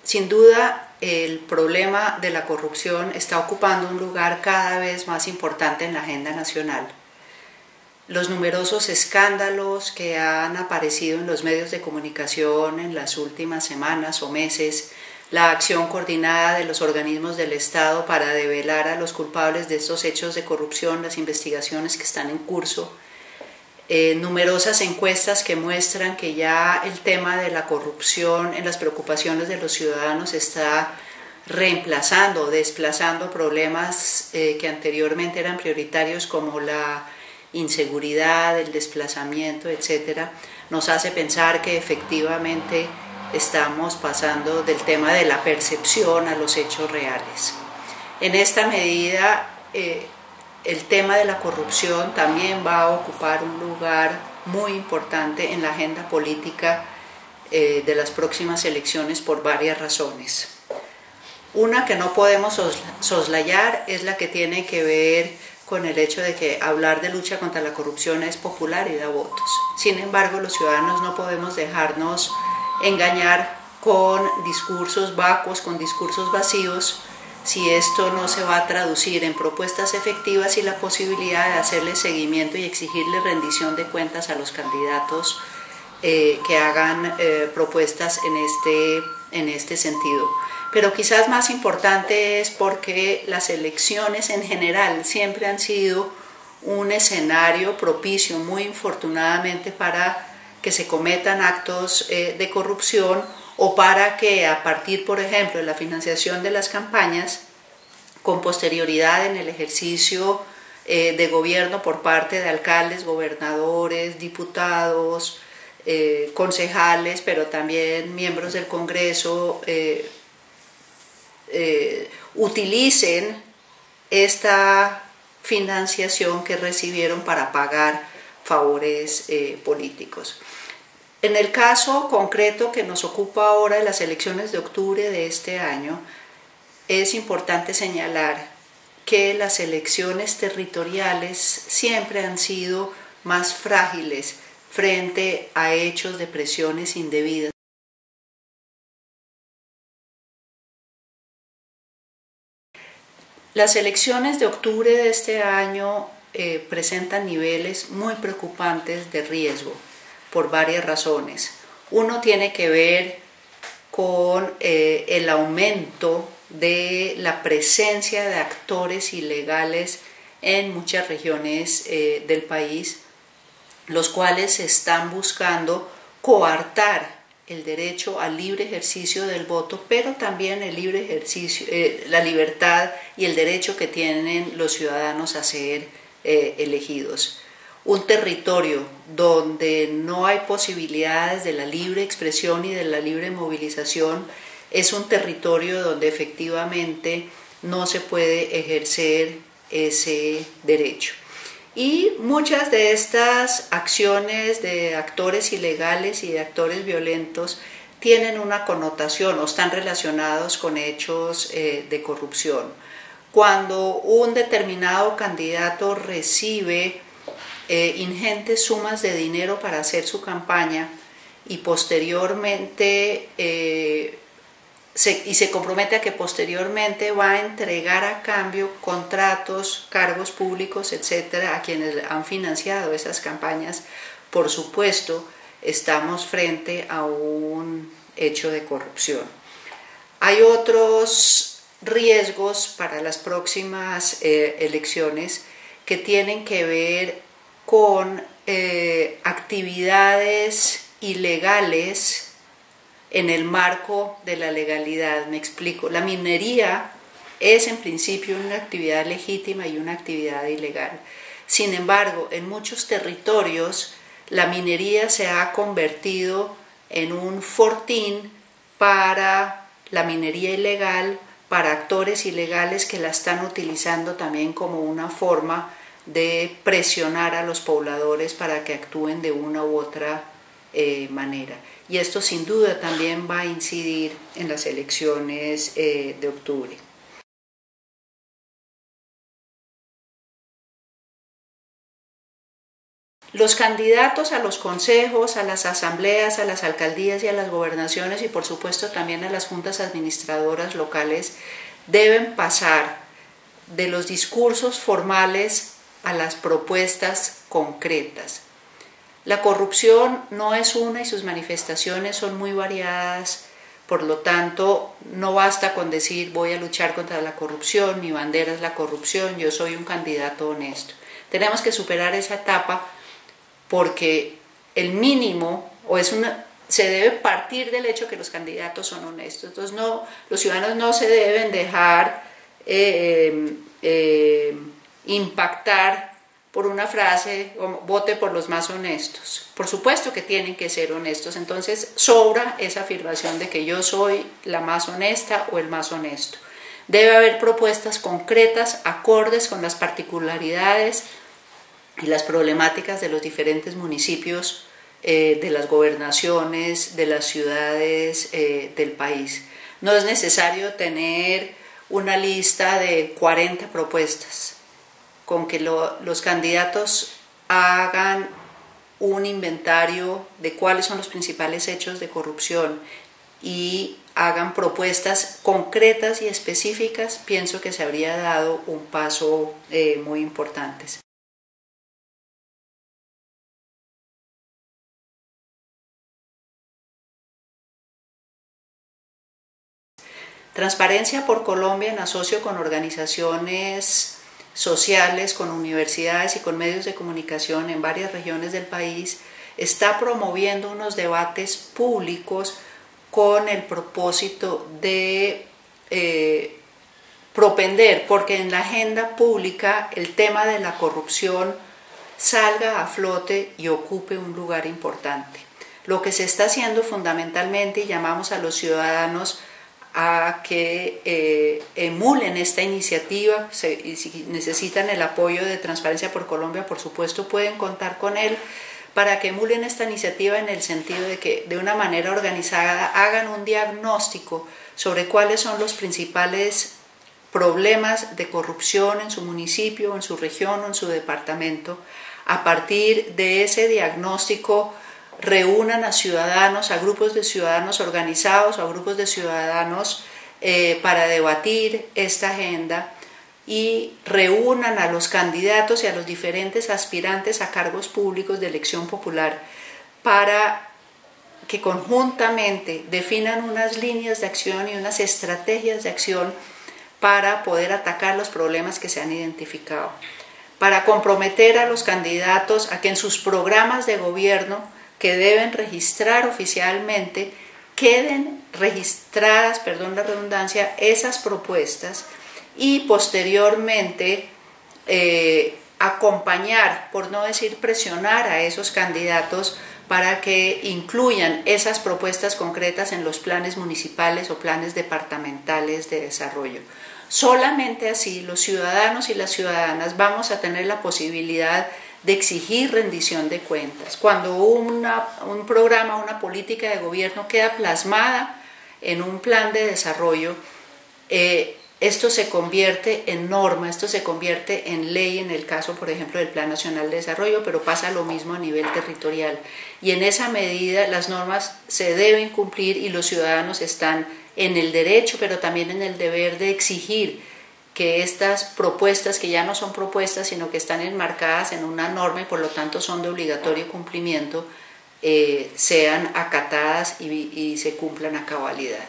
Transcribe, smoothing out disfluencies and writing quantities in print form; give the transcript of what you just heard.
Sin duda, el problema de la corrupción está ocupando un lugar cada vez más importante en la agenda nacional. Los numerosos escándalos que han aparecido en los medios de comunicación en las últimas semanas o meses, la acción coordinada de los organismos del Estado para develar a los culpables de estos hechos de corrupción, las investigaciones que están en curso, numerosas encuestas que muestran que ya el tema de la corrupción en las preocupaciones de los ciudadanos está reemplazando o desplazando problemas que anteriormente eran prioritarios como la inseguridad, el desplazamiento, etcétera, nos hace pensar que efectivamente estamos pasando del tema de la percepción a los hechos reales. En esta medida, el tema de la corrupción también va a ocupar un lugar muy importante en la agenda política de las próximas elecciones por varias razones. Una que no podemos soslayar es la que tiene que ver con el hecho de que hablar de lucha contra la corrupción es popular y da votos. Sin embargo, los ciudadanos no podemos dejarnos engañar con discursos vacuos, con discursos vacíos, si esto no se va a traducir en propuestas efectivas y la posibilidad de hacerle seguimiento y exigirle rendición de cuentas a los candidatos que hagan propuestas en este sentido. Pero quizás más importante es porque las elecciones en general siempre han sido un escenario propicio, muy infortunadamente, para que se cometan actos de corrupción o para que a partir, por ejemplo, de la financiación de las campañas, con posterioridad en el ejercicio de gobierno por parte de alcaldes, gobernadores, diputados, concejales, pero también miembros del Congreso, utilicen esta financiación que recibieron para pagar favores políticos. En el caso concreto que nos ocupa ahora de las elecciones de octubre de este año, es importante señalar que las elecciones territoriales siempre han sido más frágiles frente a hechos de presiones indebidas. Las elecciones de octubre de este año presentan niveles muy preocupantes de riesgo por varias razones. Uno tiene que ver con el aumento de la presencia de actores ilegales en muchas regiones del país, los cuales están buscando coartar el derecho al libre ejercicio del voto, pero también el libre ejercicio, la libertad y el derecho que tienen los ciudadanos a ser elegidos. Un territorio donde no hay posibilidades de la libre expresión y de la libre movilización es un territorio donde efectivamente no se puede ejercer ese derecho. Y muchas de estas acciones de actores ilegales y de actores violentos tienen una connotación o están relacionados con hechos de corrupción. Cuando un determinado candidato recibe ingentes sumas de dinero para hacer su campaña y posteriormente se compromete a que posteriormente va a entregar a cambio contratos, cargos públicos, etcétera, a quienes han financiado esas campañas, por supuesto, estamos frente a un hecho de corrupción. Hay otros riesgos para las próximas elecciones que tienen que ver con actividades ilegales en el marco de la legalidad. Me explico. La minería es en principio una actividad legítima y una actividad ilegal. Sin embargo, en muchos territorios la minería se ha convertido en un fortín para la minería ilegal, para actores ilegales que la están utilizando también como una forma de presionar a los pobladores para que actúen de una u otra manera. Y esto sin duda también va a incidir en las elecciones de octubre. Los candidatos a los consejos, a las asambleas, a las alcaldías y a las gobernaciones y por supuesto también a las juntas administradoras locales deben pasar de los discursos formales a las propuestas concretas. La corrupción no es una y sus manifestaciones son muy variadas, por lo tanto no basta con decir voy a luchar contra la corrupción, mi bandera es la corrupción, yo soy un candidato honesto. Tenemos que superar esa etapa porque el mínimo se debe partir del hecho que los candidatos son honestos. Entonces los ciudadanos no se deben dejar impactar por una frase, vote por los más honestos. Por supuesto que tienen que ser honestos, entonces sobra esa afirmación de que yo soy la más honesta o el más honesto. Debe haber propuestas concretas, acordes con las particularidades y las problemáticas de los diferentes municipios, de las gobernaciones, de las ciudades del país. No es necesario tener una lista de 40 propuestas. Con que los candidatos hagan un inventario de cuáles son los principales hechos de corrupción y hagan propuestas concretas y específicas, pienso que se habría dado un paso muy importante. Transparencia por Colombia, en asocio con organizaciones sociales, con universidades y con medios de comunicación en varias regiones del país, está promoviendo unos debates públicos con el propósito de propender, porque en la agenda pública el tema de la corrupción salga a flote y ocupe un lugar importante. Lo que se está haciendo fundamentalmente, y llamamos a los ciudadanos a que emulen esta iniciativa, y si necesitan el apoyo de Transparencia por Colombia, por supuesto pueden contar con él, para que emulen esta iniciativa en el sentido de que de una manera organizada hagan un diagnóstico sobre cuáles son los principales problemas de corrupción en su municipio, en su región o en su departamento. A partir de ese diagnóstico reúnan a ciudadanos, a grupos de ciudadanos organizados, a grupos de ciudadanos para debatir esta agenda y reúnan a los candidatos y a los diferentes aspirantes a cargos públicos de elección popular para que conjuntamente definan unas líneas de acción y unas estrategias de acción para poder atacar los problemas que se han identificado, para comprometer a los candidatos a que en sus programas de gobierno que deben registrar oficialmente, queden registradas, perdón la redundancia, esas propuestas y posteriormente acompañar, por no decir presionar a esos candidatos para que incluyan esas propuestas concretas en los planes municipales o planes departamentales de desarrollo. Solamente así los ciudadanos y las ciudadanas vamos a tener la posibilidad de exigir rendición de cuentas. Cuando un programa, una política de gobierno queda plasmada en un plan de desarrollo, esto se convierte en norma, esto se convierte en ley en el caso, por ejemplo, del Plan Nacional de Desarrollo, pero pasa lo mismo a nivel territorial. Y en esa medida las normas se deben cumplir y los ciudadanos están en el derecho, pero también en el deber de exigir que estas propuestas, que ya no son propuestas, sino que están enmarcadas en una norma y por lo tanto son de obligatorio cumplimiento, sean acatadas y se cumplan a cabalidad.